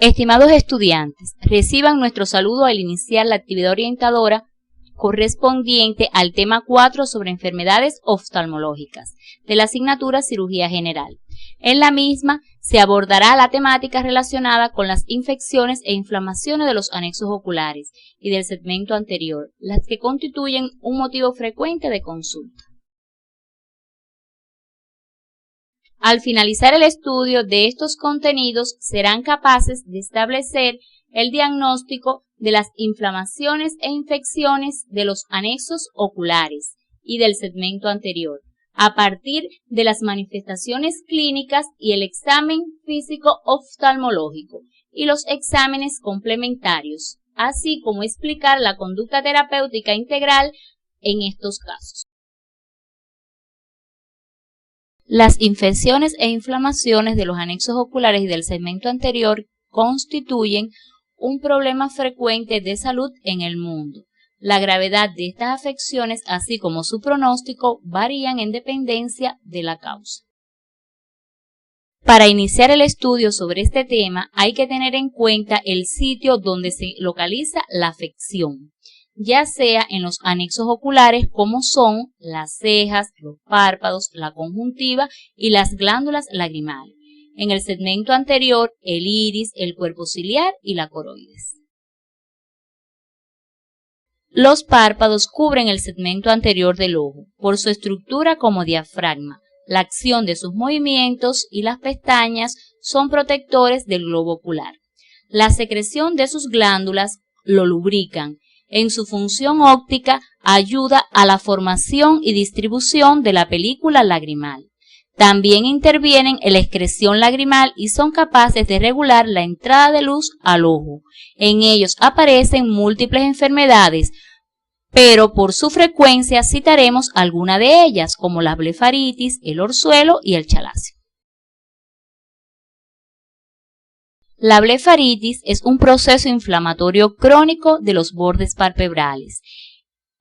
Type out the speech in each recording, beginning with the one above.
Estimados estudiantes, reciban nuestro saludo al iniciar la actividad orientadora correspondiente al tema 4 sobre enfermedades oftalmológicas de la asignatura Cirugía General. En la misma se abordará la temática relacionada con las infecciones e inflamaciones de los anexos oculares y del segmento anterior, las que constituyen un motivo frecuente de consulta. Al finalizar el estudio de estos contenidos, serán capaces de establecer el diagnóstico de las inflamaciones e infecciones de los anexos oculares y del segmento anterior, a partir de las manifestaciones clínicas y el examen físico oftalmológico y los exámenes complementarios, así como explicar la conducta terapéutica integral en estos casos. Las infecciones e inflamaciones de los anexos oculares y del segmento anterior constituyen un problema frecuente de salud en el mundo. La gravedad de estas afecciones, así como su pronóstico, varían en dependencia de la causa. Para iniciar el estudio sobre este tema, hay que tener en cuenta el sitio donde se localiza la afección, ya sea en los anexos oculares como son las cejas, los párpados, la conjuntiva y las glándulas lagrimales. En el segmento anterior, el iris, el cuerpo ciliar y la coroides. Los párpados cubren el segmento anterior del ojo por su estructura como diafragma, la acción de sus movimientos y las pestañas son protectores del globo ocular. La secreción de sus glándulas lo lubrican. En su función óptica ayuda a la formación y distribución de la película lagrimal. También intervienen en la excreción lagrimal y son capaces de regular la entrada de luz al ojo. En ellos aparecen múltiples enfermedades, pero por su frecuencia citaremos alguna de ellas, como la blefaritis, el orzuelo y el chalacio. La blefaritis es un proceso inflamatorio crónico de los bordes palpebrales.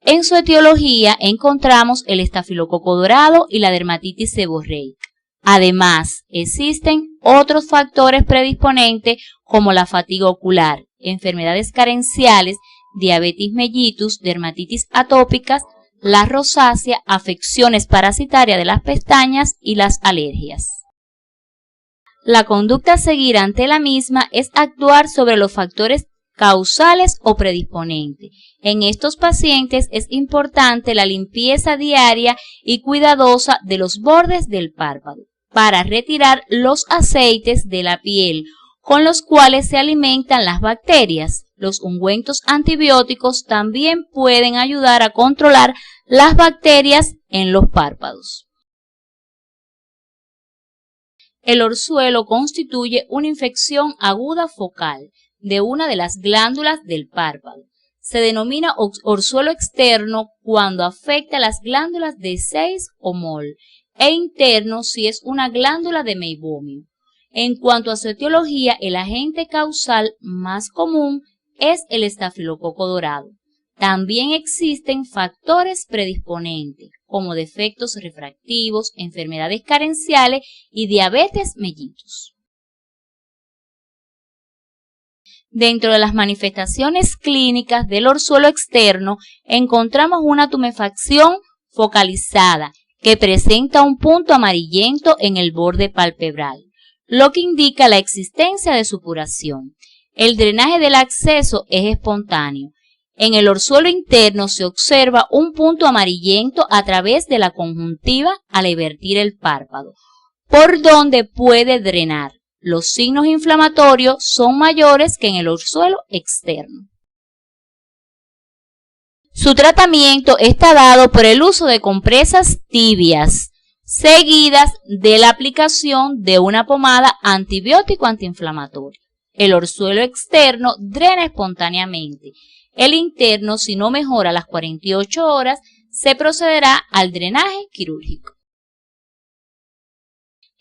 En su etiología encontramos el estafilococo dorado y la dermatitis seborreica. Además, existen otros factores predisponentes como la fatiga ocular, enfermedades carenciales, diabetes mellitus, dermatitis atópicas, la rosácea, afecciones parasitarias de las pestañas y las alergias. La conducta a seguir ante la misma es actuar sobre los factores causales o predisponentes. En estos pacientes es importante la limpieza diaria y cuidadosa de los bordes del párpado para retirar los aceites de la piel con los cuales se alimentan las bacterias. Los ungüentos antibióticos también pueden ayudar a controlar las bacterias en los párpados. El orzuelo constituye una infección aguda focal de una de las glándulas del párpado. Se denomina orzuelo externo cuando afecta las glándulas de Zeiss o Moll e interno si es una glándula de meibomio. En cuanto a su etiología, el agente causal más común es el estafilococo dorado. También existen factores predisponentes como defectos refractivos, enfermedades carenciales y diabetes mellitus. Dentro de las manifestaciones clínicas del orzuelo externo encontramos una tumefacción focalizada que presenta un punto amarillento en el borde palpebral, lo que indica la existencia de supuración. El drenaje del acceso es espontáneo. En el orzuelo interno se observa un punto amarillento a través de la conjuntiva al evertir el párpado, por donde puede drenar. Los signos inflamatorios son mayores que en el orzuelo externo. Su tratamiento está dado por el uso de compresas tibias, seguidas de la aplicación de una pomada antibiótico antiinflamatoria. El orzuelo externo drena espontáneamente. El interno, si no mejora a las 48 horas, se procederá al drenaje quirúrgico.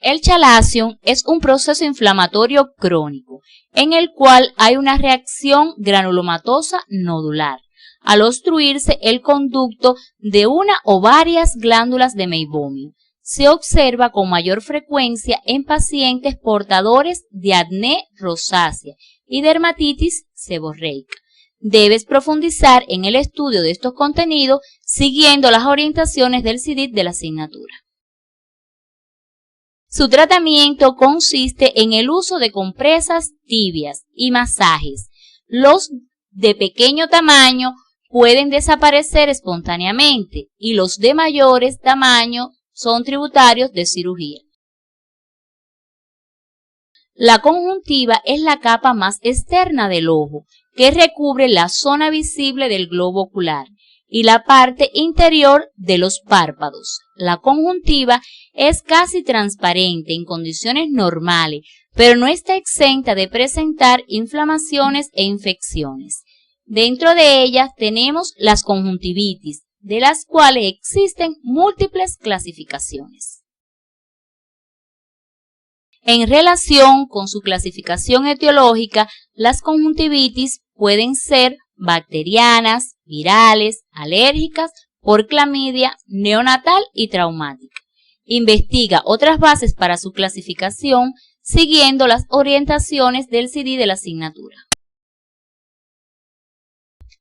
El chalacio es un proceso inflamatorio crónico, en el cual hay una reacción granulomatosa nodular, al obstruirse el conducto de una o varias glándulas de meibomio. se observa con mayor frecuencia en pacientes portadores de acné rosácea y dermatitis seborreica. Debes profundizar en el estudio de estos contenidos siguiendo las orientaciones del CDIT de la asignatura. Su tratamiento consiste en el uso de compresas tibias y masajes. Los de pequeño tamaño pueden desaparecer espontáneamente y los de mayores tamaño son tributarios de cirugía. La conjuntiva es la capa más externa del ojo, que recubre la zona visible del globo ocular y la parte interior de los párpados. La conjuntiva es casi transparente en condiciones normales, pero no está exenta de presentar inflamaciones e infecciones. Dentro de ellas tenemos las conjuntivitis, de las cuales existen múltiples clasificaciones. En relación con su clasificación etiológica, las conjuntivitis pueden ser bacterianas, virales, alérgicas, por clamidia, neonatal y traumática. Investiga otras bases para su clasificación siguiendo las orientaciones del CD de la asignatura.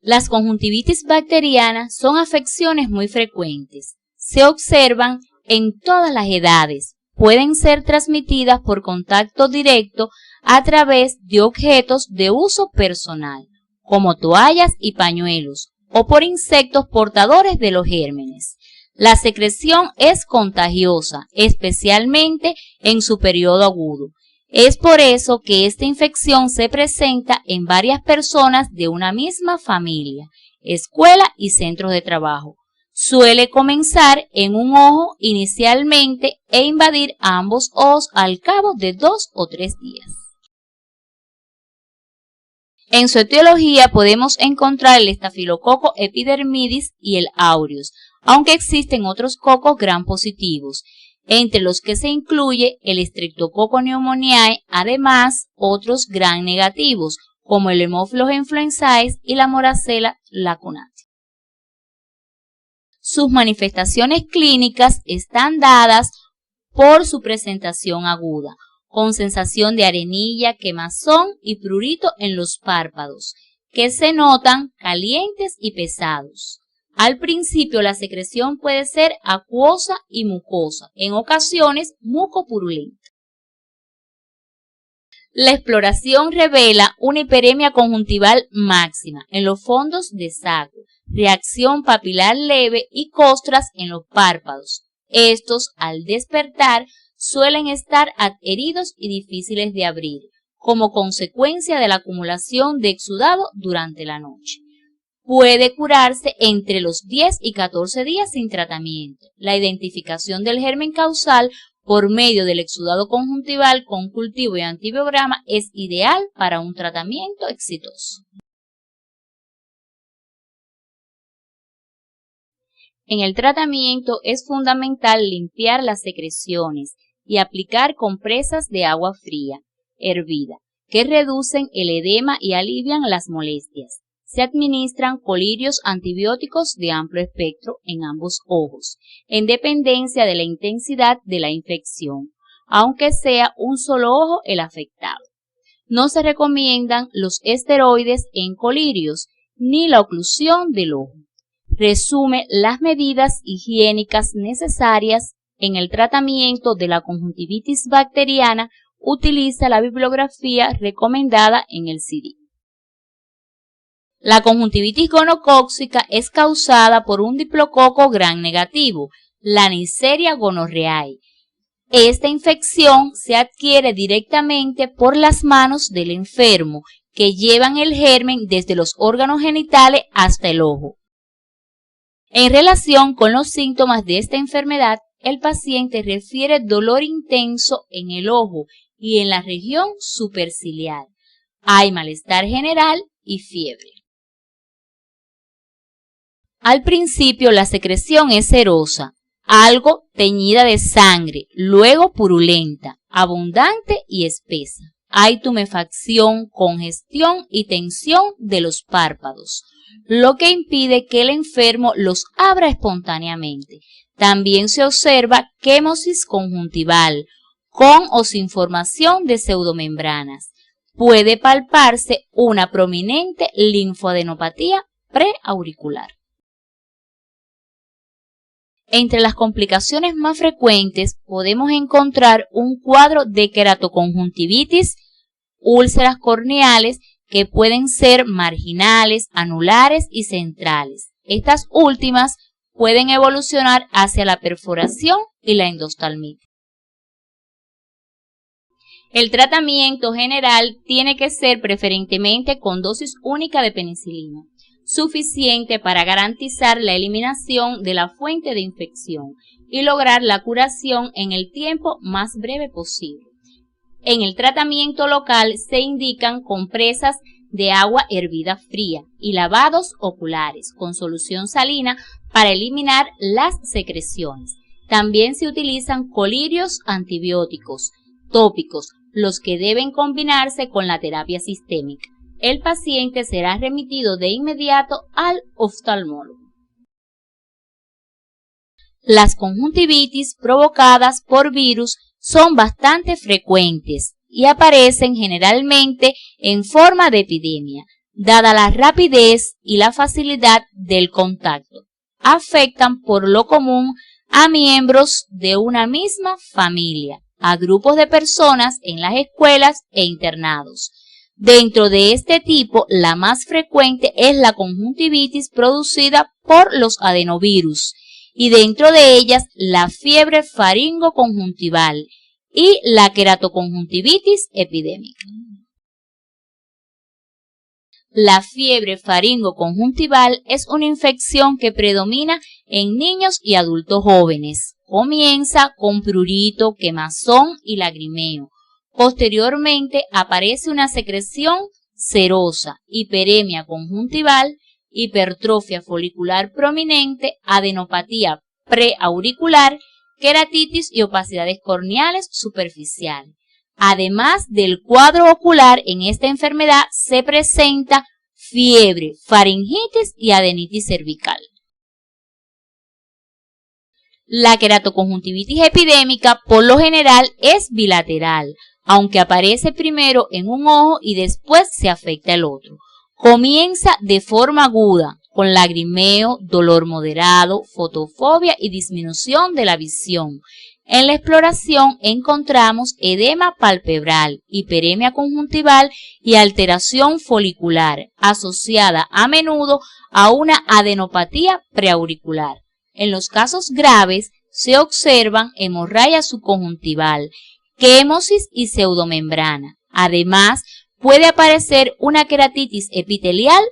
Las conjuntivitis bacterianas son afecciones muy frecuentes. Se observan en todas las edades. Pueden ser transmitidas por contacto directo a través de objetos de uso personal, como toallas y pañuelos, o por insectos portadores de los gérmenes. La secreción es contagiosa, especialmente en su periodo agudo. Es por eso que esta infección se presenta en varias personas de una misma familia, escuela y centros de trabajo. Suele comenzar en un ojo inicialmente e invadir ambos ojos al cabo de 2 o 3 días. En su etiología podemos encontrar el estafilococo epidermidis y el aureus, aunque existen otros cocos gram positivos, entre los que se incluye el Streptococcus pneumoniae, además otros gram negativos, como el Haemophilus influenzae y la Moracella lacunata. Sus manifestaciones clínicas están dadas por su presentación aguda, con sensación de arenilla, quemazón y prurito en los párpados, que se notan calientes y pesados. Al principio la secreción puede ser acuosa y mucosa, en ocasiones mucopurulenta. La exploración revela una hiperemia conjuntival máxima en los fondos de saco, reacción papilar leve y costras en los párpados. Estos, al despertar, suelen estar adheridos y difíciles de abrir, como consecuencia de la acumulación de exudado durante la noche. Puede curarse entre los 10 y 14 días sin tratamiento. La identificación del germen causal por medio del exudado conjuntival con cultivo y antibiograma es ideal para un tratamiento exitoso. En el tratamiento es fundamental limpiar las secreciones y aplicar compresas de agua fría, hervida, que reducen el edema y alivian las molestias. Se administran colirios antibióticos de amplio espectro en ambos ojos, en dependencia de la intensidad de la infección, aunque sea un solo ojo el afectado. No se recomiendan los esteroides en colirios ni la oclusión del ojo. Resume las medidas higiénicas necesarias en el tratamiento de la conjuntivitis bacteriana. Utiliza la bibliografía recomendada en el CD. La conjuntivitis gonocócica es causada por un diplococo gram negativo, la Neisseria gonorrhoeae. Esta infección se adquiere directamente por las manos del enfermo, que llevan el germen desde los órganos genitales hasta el ojo. En relación con los síntomas de esta enfermedad, el paciente refiere dolor intenso en el ojo y en la región superciliar. Hay malestar general y fiebre. Al principio la secreción es cerosa, algo teñida de sangre, luego purulenta, abundante y espesa. Hay tumefacción, congestión y tensión de los párpados, lo que impide que el enfermo los abra espontáneamente. También se observa quémosis conjuntival, con o sin formación de pseudomembranas. Puede palparse una prominente linfoadenopatía preauricular. Entre las complicaciones más frecuentes podemos encontrar un cuadro de queratoconjuntivitis, úlceras corneales que pueden ser marginales, anulares y centrales. Estas últimas pueden evolucionar hacia la perforación y la endoftalmitis. El tratamiento general tiene que ser preferentemente con dosis única de penicilina, suficiente para garantizar la eliminación de la fuente de infección y lograr la curación en el tiempo más breve posible. En el tratamiento local se indican compresas de agua hervida fría y lavados oculares con solución salina para eliminar las secreciones. También se utilizan colirios antibióticos tópicos, los que deben combinarse con la terapia sistémica. El paciente será remitido de inmediato al oftalmólogo. Las conjuntivitis provocadas por virus son bastante frecuentes y aparecen generalmente en forma de epidemia, dada la rapidez y la facilidad del contacto. Afectan por lo común a miembros de una misma familia, a grupos de personas en las escuelas e internados. Dentro de este tipo, la más frecuente es la conjuntivitis producida por los adenovirus y dentro de ellas la fiebre faringoconjuntival y la queratoconjuntivitis epidémica. La fiebre faringoconjuntival es una infección que predomina en niños y adultos jóvenes. Comienza con prurito, quemazón y lagrimeo. Posteriormente aparece una secreción serosa, hiperemia conjuntival, hipertrofia folicular prominente, adenopatía preauricular, queratitis y opacidades corneales superficiales. Además del cuadro ocular, en esta enfermedad se presenta fiebre, faringitis y adenitis cervical. La queratoconjuntivitis epidémica por lo general es bilateral, aunque aparece primero en un ojo y después se afecta el otro. Comienza de forma aguda, con lagrimeo, dolor moderado, fotofobia y disminución de la visión. En la exploración encontramos edema palpebral, hiperemia conjuntival y alteración folicular, asociada a menudo a una adenopatía preauricular. En los casos graves se observan hemorragia subconjuntival, quémosis y pseudomembrana. Además, puede aparecer una queratitis epitelial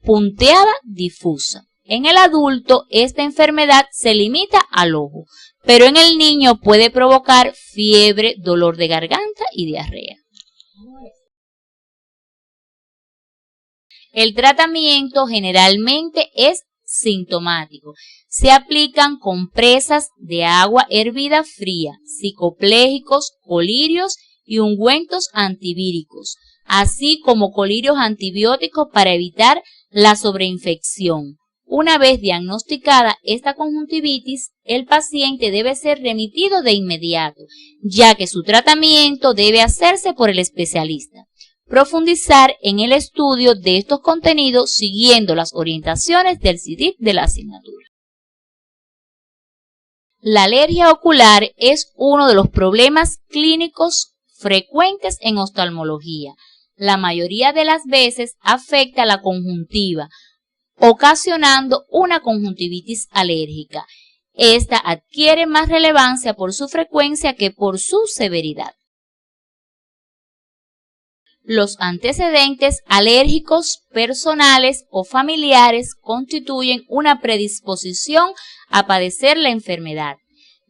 punteada difusa. En el adulto, esta enfermedad se limita al ojo, pero en el niño puede provocar fiebre, dolor de garganta y diarrea. El tratamiento generalmente es sintomático. Se aplican compresas de agua hervida fría, psicoplégicos, colirios y ungüentos antivíricos, así como colirios antibióticos para evitar la sobreinfección. Una vez diagnosticada esta conjuntivitis, el paciente debe ser remitido de inmediato, ya que su tratamiento debe hacerse por el especialista. Profundizar en el estudio de estos contenidos siguiendo las orientaciones del CDIP de la asignatura. La alergia ocular es uno de los problemas clínicos frecuentes en oftalmología. La mayoría de las veces afecta la conjuntiva, ocasionando una conjuntivitis alérgica. Esta adquiere más relevancia por su frecuencia que por su severidad. Los antecedentes alérgicos personales o familiares constituyen una predisposición a padecer la enfermedad.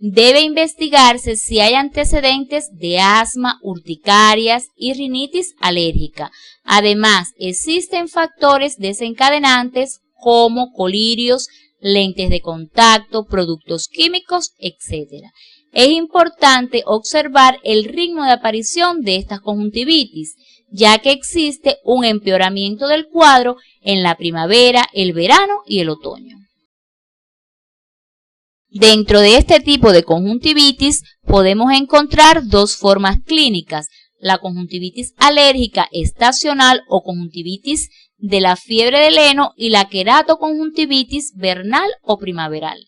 Debe investigarse si hay antecedentes de asma, urticarias y rinitis alérgica. Además, existen factores desencadenantes como colirios, lentes de contacto, productos químicos, etc. Es importante observar el ritmo de aparición de estas conjuntivitis, ya que existe un empeoramiento del cuadro en la primavera, el verano y el otoño. Dentro de este tipo de conjuntivitis podemos encontrar dos formas clínicas: la conjuntivitis alérgica estacional o conjuntivitis de la fiebre del heno y la queratoconjuntivitis vernal o primaveral.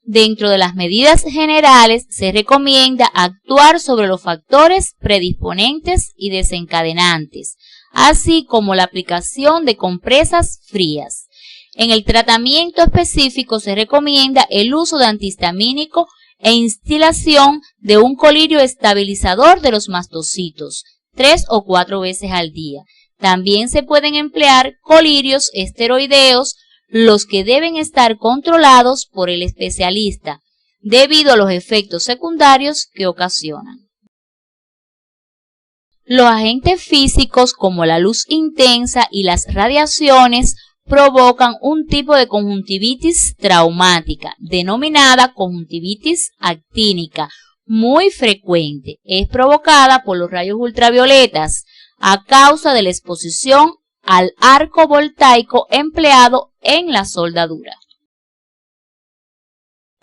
Dentro de las medidas generales se recomienda actuar sobre los factores predisponentes y desencadenantes, así como la aplicación de compresas frías. En el tratamiento específico se recomienda el uso de antihistamínico e instilación de un colirio estabilizador de los mastocitos 3 o 4 veces al día. También se pueden emplear colirios esteroideos, los que deben estar controlados por el especialista debido a los efectos secundarios que ocasionan. Los agentes físicos como la luz intensa y las radiaciones provocan un tipo de conjuntivitis traumática denominada conjuntivitis actínica, muy frecuente. Es provocada por los rayos ultravioletas a causa de la exposición al arco voltaico empleado en la soldadura.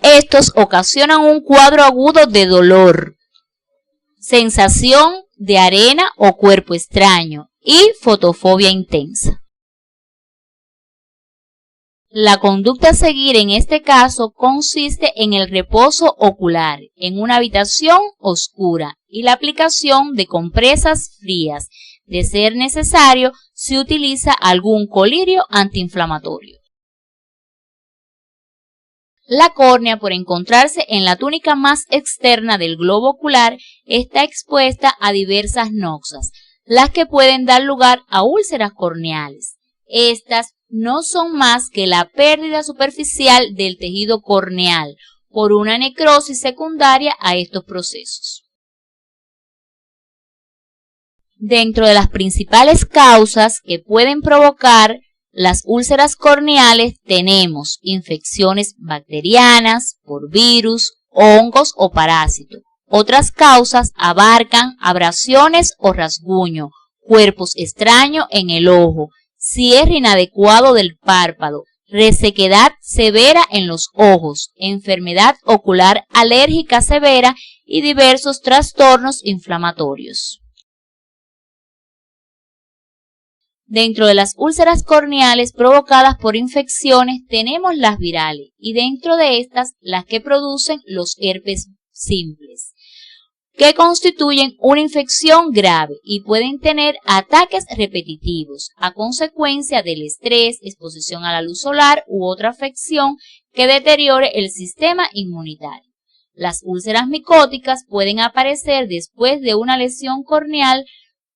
Estos ocasionan un cuadro agudo de dolor, sensación de arena o cuerpo extraño y fotofobia intensa. La conducta a seguir en este caso consiste en el reposo ocular en una habitación oscura y la aplicación de compresas frías. De ser necesario, se utiliza algún colirio antiinflamatorio. La córnea, por encontrarse en la túnica más externa del globo ocular, está expuesta a diversas noxas, las que pueden dar lugar a úlceras corneales. Estas no son más que la pérdida superficial del tejido corneal por una necrosis secundaria a estos procesos. Dentro de las principales causas que pueden provocar las úlceras corneales tenemos infecciones bacterianas, por virus, hongos o parásitos. Otras causas abarcan abrasiones o rasguño, cuerpos extraños en el ojo, cierre inadecuado del párpado, resequedad severa en los ojos, enfermedad ocular alérgica severa y diversos trastornos inflamatorios. Dentro de las úlceras corneales provocadas por infecciones tenemos las virales y dentro de estas las que producen los herpes simples, que constituyen una infección grave y pueden tener ataques repetitivos a consecuencia del estrés, exposición a la luz solar u otra afección que deteriore el sistema inmunitario. Las úlceras micóticas pueden aparecer después de una lesión corneal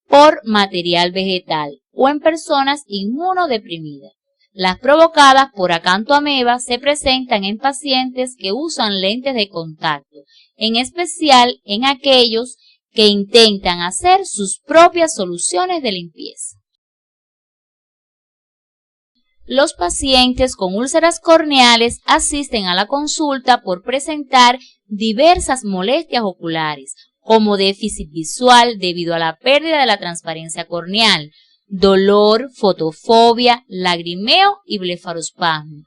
por material vegetal o en personas inmunodeprimidas. Las provocadas por acantoameba se presentan en pacientes que usan lentes de contacto, en especial en aquellos que intentan hacer sus propias soluciones de limpieza. Los pacientes con úlceras corneales asisten a la consulta por presentar diversas molestias oculares, como déficit visual debido a la pérdida de la transparencia corneal, dolor, fotofobia, lagrimeo y blefarospasmo.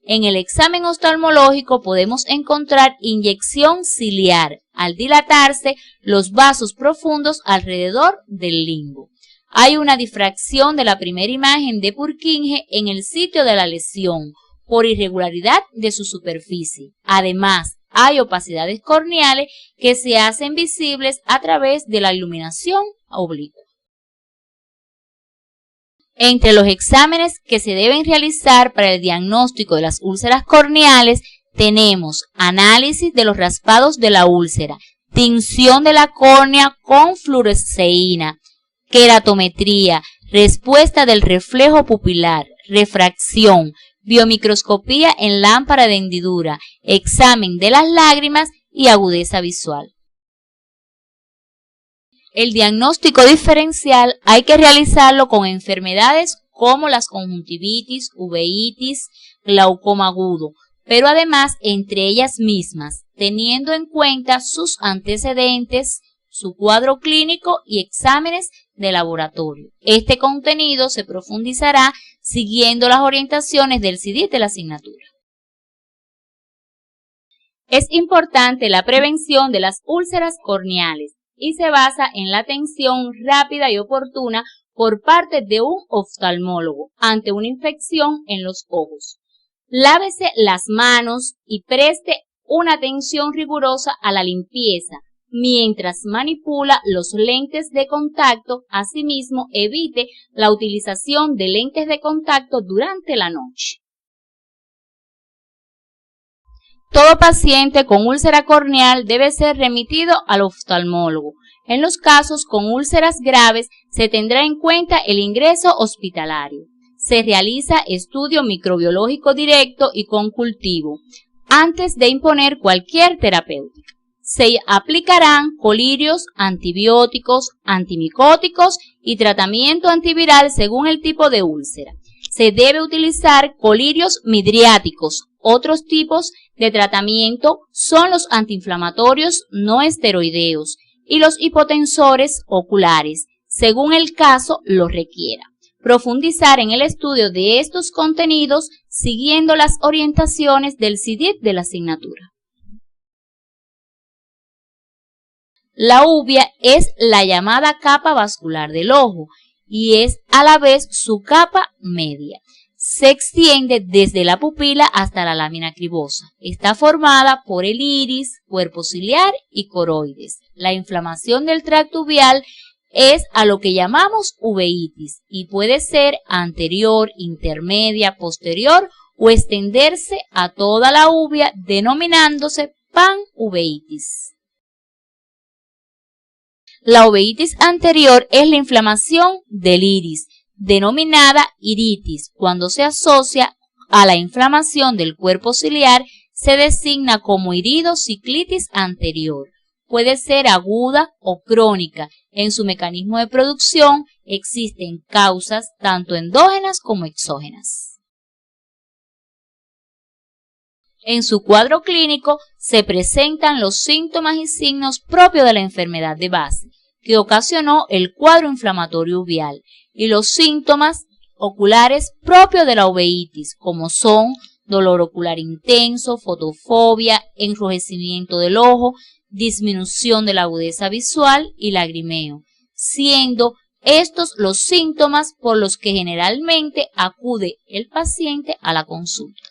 En el examen oftalmológico podemos encontrar inyección ciliar al dilatarse los vasos profundos alrededor del limbo. Hay una difracción de la primera imagen de Purkinje en el sitio de la lesión por irregularidad de su superficie. Además, hay opacidades corneales que se hacen visibles a través de la iluminación oblicua. Entre los exámenes que se deben realizar para el diagnóstico de las úlceras corneales tenemos análisis de los raspados de la úlcera, tinción de la córnea con fluoresceína, queratometría, respuesta del reflejo pupilar, refracción, biomicroscopía en lámpara de hendidura, examen de las lágrimas y agudeza visual. El diagnóstico diferencial hay que realizarlo con enfermedades como las conjuntivitis, uveitis, glaucoma agudo, pero además entre ellas mismas, teniendo en cuenta sus antecedentes, su cuadro clínico y exámenes de laboratorio. Este contenido se profundizará siguiendo las orientaciones del CIDIT de la asignatura. Es importante la prevención de las úlceras corneales y se basa en la atención rápida y oportuna por parte de un oftalmólogo ante una infección en los ojos. Lávese las manos y preste una atención rigurosa a la limpieza mientras manipula los lentes de contacto. Asimismo, evite la utilización de lentes de contacto durante la noche. Todo paciente con úlcera corneal debe ser remitido al oftalmólogo. En los casos con úlceras graves se tendrá en cuenta el ingreso hospitalario. Se realiza estudio microbiológico directo y con cultivo antes de imponer cualquier terapéutica. Se aplicarán colirios, antibióticos, antimicóticos y tratamiento antiviral según el tipo de úlcera. Se debe utilizar colirios midriáticos. Otros tipos de tratamiento son los antiinflamatorios no esteroideos y los hipotensores oculares, según el caso lo requiera. Profundizar en el estudio de estos contenidos siguiendo las orientaciones del CIDIP de la asignatura. La uvea es la llamada capa vascular del ojo y es a la vez su capa media. Se extiende desde la pupila hasta la lámina cribosa. Está formada por el iris, cuerpo ciliar y coroides. La inflamación del tracto uveal es a lo que llamamos uveitis y puede ser anterior, intermedia, posterior o extenderse a toda la uvea denominándose panuveitis. La uveitis anterior es la inflamación del iris, denominada iritis. Cuando se asocia a la inflamación del cuerpo ciliar, se designa como iridociclitis anterior. Puede ser aguda o crónica. En su mecanismo de producción existen causas tanto endógenas como exógenas. En su cuadro clínico se presentan los síntomas y signos propios de la enfermedad de base, que ocasionó el cuadro inflamatorio uveal, y los síntomas oculares propios de la uveitis, como son dolor ocular intenso, fotofobia, enrojecimiento del ojo, disminución de la agudeza visual y lagrimeo, siendo estos los síntomas por los que generalmente acude el paciente a la consulta.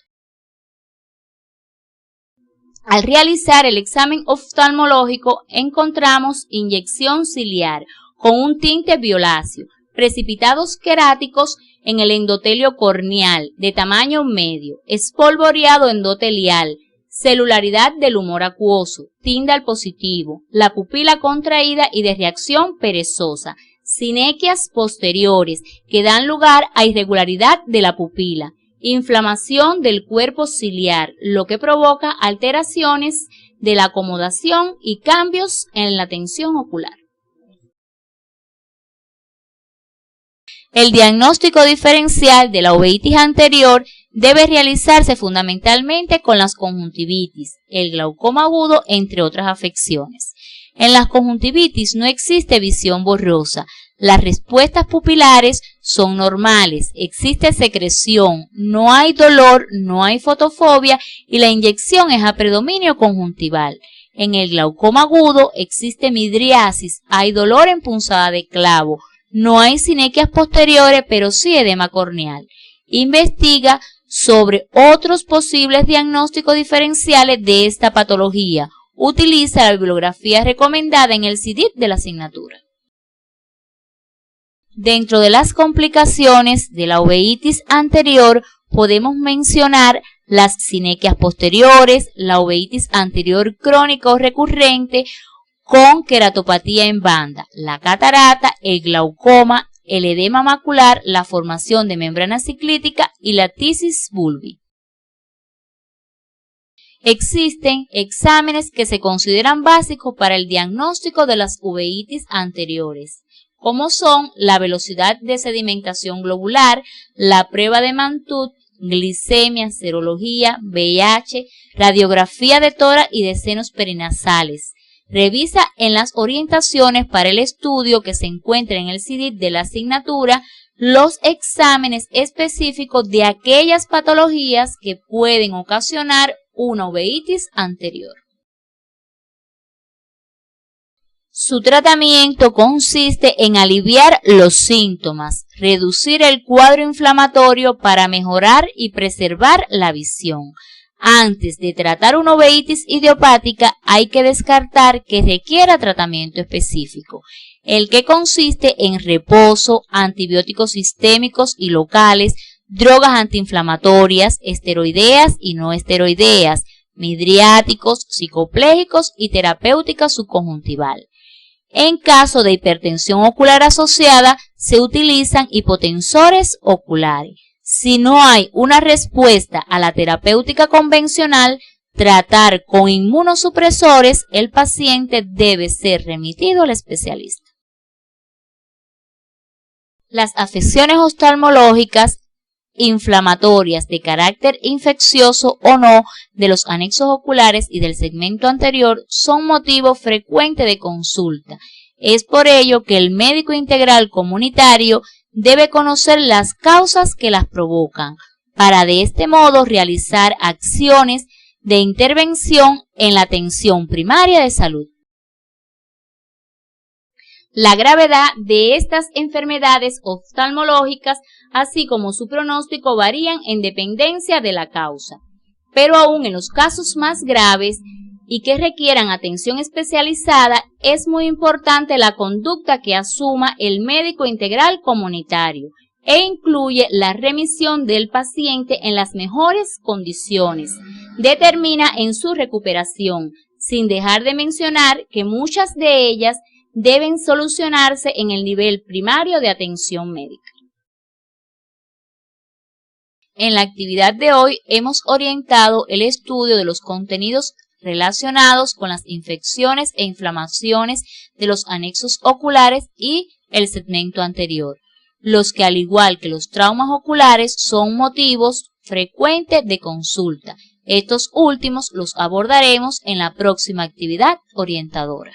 Al realizar el examen oftalmológico encontramos inyección ciliar con un tinte violáceo, precipitados queráticos en el endotelio corneal de tamaño medio, espolvoreado endotelial, celularidad del humor acuoso, tindal positivo, la pupila contraída y de reacción perezosa, sinequias posteriores que dan lugar a irregularidad de la pupila, inflamación del cuerpo ciliar, lo que provoca alteraciones de la acomodación y cambios en la tensión ocular. El diagnóstico diferencial de la uveitis anterior debe realizarse fundamentalmente con las conjuntivitis, el glaucoma agudo, entre otras afecciones. En las conjuntivitis no existe visión borrosa, las respuestas pupilares son normales, existe secreción, no hay dolor, no hay fotofobia y la inyección es a predominio conjuntival. En el glaucoma agudo existe midriasis, hay dolor en punzada de clavo, no hay sinequias posteriores, pero sí edema corneal. Investiga sobre otros posibles diagnósticos diferenciales de esta patología. Utiliza la bibliografía recomendada en el CIDIP de la asignatura. Dentro de las complicaciones de la uveitis anterior podemos mencionar las sinequias posteriores, la uveitis anterior crónica o recurrente con queratopatía en banda, la catarata, el glaucoma, el edema macular, la formación de membrana ciclítica y la tisis bulbi. Existen exámenes que se consideran básicos para el diagnóstico de las uveitis anteriores, como son la velocidad de sedimentación globular, la prueba de Mantoux, glicemia, serología, VIH, radiografía de tórax y de senos perinasales. Revisa en las orientaciones para el estudio que se encuentra en el CIDIP de la asignatura los exámenes específicos de aquellas patologías que pueden ocasionar una uveitis anterior. Su tratamiento consiste en aliviar los síntomas, reducir el cuadro inflamatorio para mejorar y preservar la visión. Antes de tratar una uveitis idiopática hay que descartar que requiera tratamiento específico, el que consiste en reposo, antibióticos sistémicos y locales, drogas antiinflamatorias, esteroideas y no esteroideas, midriáticos, psicopléjicos y terapéutica subconjuntival. En caso de hipertensión ocular asociada, se utilizan hipotensores oculares. Si no hay una respuesta a la terapéutica convencional, tratar con inmunosupresores, el paciente debe ser remitido al especialista. Las afecciones oftalmológicas inflamatorias de carácter infeccioso o no de los anexos oculares y del segmento anterior son motivo frecuente de consulta. Es por ello que el médico integral comunitario debe conocer las causas que las provocan, para de este modo realizar acciones de intervención en la atención primaria de salud. La gravedad de estas enfermedades oftalmológicas, así como su pronóstico, varían en dependencia de la causa, pero aún en los casos más graves y que requieran atención especializada, es muy importante la conducta que asuma el médico integral comunitario e incluye la remisión del paciente en las mejores condiciones, determina en su recuperación, sin dejar de mencionar que muchas de ellas deben solucionarse en el nivel primario de atención médica. En la actividad de hoy hemos orientado el estudio de los contenidos relacionados con las infecciones e inflamaciones de los anexos oculares y el segmento anterior, los que al igual que los traumas oculares son motivos frecuentes de consulta. Estos últimos los abordaremos en la próxima actividad orientadora.